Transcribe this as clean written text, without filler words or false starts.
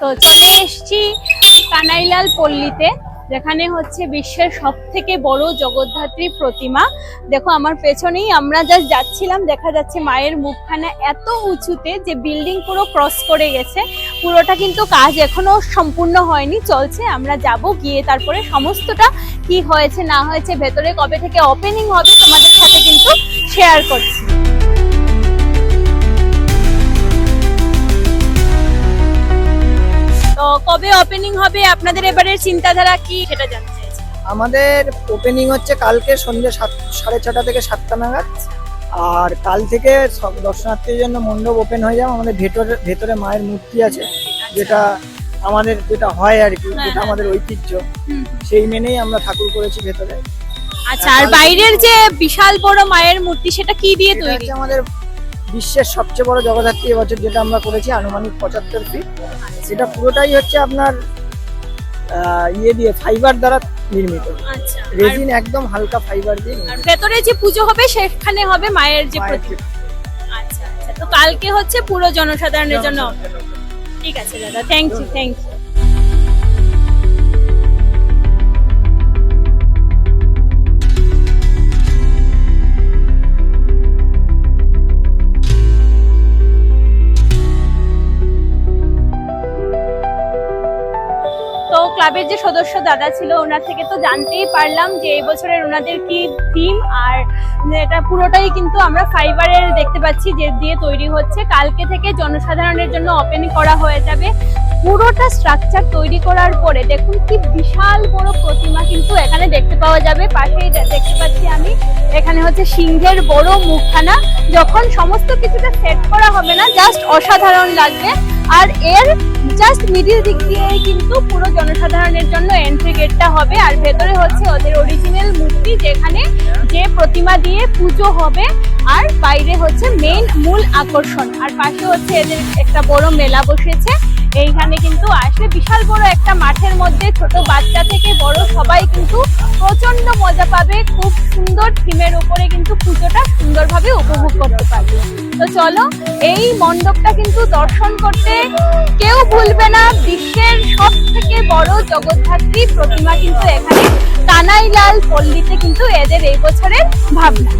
তো চলে এসেছি কানাইলাল পল্লীতে, যেখানে হচ্ছে বিশ্বের সবথেকে বড় জগদ্ধাত্রী প্রতিমা। দেখো আমার পেছনেই আমরা জাস্ট যাচ্ছিলাম, দেখা যাচ্ছে মায়ের মুখখানা এত উঁচুতে যে বিল্ডিং পুরো ক্রস করে গেছে। পুরোটা কিন্তু কাজ এখনো সম্পূর্ণ হয়নি, চলছে। আমরা যাব, গিয়ে তারপরে সমস্তটা কি হয়েছে না হয়েছে, ভেতরে কবে থেকে ওপেনিং হবে তোমাদের সাথে কিন্তু শেয়ার করছি। তো কবে ওপেনিং হবে, আপনাদের এবারের চিন্তাধারা কি সেটা জানতে চাইছি। আমাদের ওপেনিং হচ্ছে কালকে সন্ধ্যে 6:30 থেকে 7টা নাগাদ। আর কাল থেকে সব দর্শনার্থীর জন্য মণ্ডপ ওপেন হয়ে যাবে। আমাদের ভেতরে মায়ের মূর্তি আছে, যেটা হয় আর কি, যেটা আমাদের ঐতিহ্য, সেই মেনেই আমরা ঠাকুর করেছি ভেতরে। আচ্ছা, আর বাইরের যে বিশাল বড় মায়ের মূর্তি সেটা কি দিয়ে এটা তৈরি? হচ্ছে আমাদের বিশ্বের সবচেয়ে বড় জগদ্ধাত্রী এবছর যেটা আমরা করেছি, আনুমানিক 75 ফিট। সেটা পুরোটাই হচ্ছে আপনার ফাইবার দ্বারা নির্মিত। আচ্ছা, রেজিন একদম হালকা ফাইবার দিয়ে আর ভেতরে যে পুজো হবে সেখানে হবে মায়ের যে প্রতিমা। আচ্ছা আচ্ছা, তো কালকে হচ্ছে পুরো জনসাধারণের জন্য। ঠিক আছে দাদা, থ্যাংক ইউ। তো ক্লাবের যে সদস্য দাদা ছিল, ওনার থেকে তো জানতেই পারলাম যে এই বছরের ওনাদের কি থিম, আর এটা পুরোটাই কিন্তু আমরা ফাইবারের দেখতে পাচ্ছি যে দিয়ে তৈরি হচ্ছে। কালকে থেকে জনসাধারণের জন্য ওপেন করা হয়ে যাবে। পুরোটা স্ট্রাকচার তৈরি করার পরে দেখুন কি বিশাল বড় প্রতিমা কিন্তু এখানে দেখতে পাওয়া যাবে। পাশেই দেখতে পাচ্ছি আমি, এখানে হচ্ছে সিংহের বড় মুখখানা। যখন সমস্ত কিছুটা সেট করা হবে না, জাস্ট অসাধারণ লাগবে। আর এর জাস্ট মিডিল দিক দিয়েই কিন্তু পুরো জনসাধারণের জন্য এন্ট্রি গেটটা হবে। আর ভেতরে হচ্ছে ওদের অরিজিনাল মূর্তি, যেখানে যে প্রতিমা দিয়ে পুজো হবে। আর বাইরে হচ্ছে মূল আকর্ষণ। আর পাশে হচ্ছে এদের একটা বড় মেলা বসেছে। এইখানে কিন্তু আসলে বিশাল বড় একটা মাঠের মধ্যে ছোট বাচ্চা থেকে বড় সবাই কিন্তু প্রচন্ড মজা পাবে। খুব সুন্দর থিমের উপরে কিন্তু পুজোটা সুন্দরভাবে উপভোগ করতে পারবে। তো চলো, এই মণ্ডপটা কিন্তু দর্শন করতে কেউ ভুলবে না। বিশ্বের সব থেকে বড় জগদ্ধাত্রী প্রতিমা কিন্তু এখানে কানাইলাল পল্লীতে কিন্তু এদের এই বছরের ভাবনা।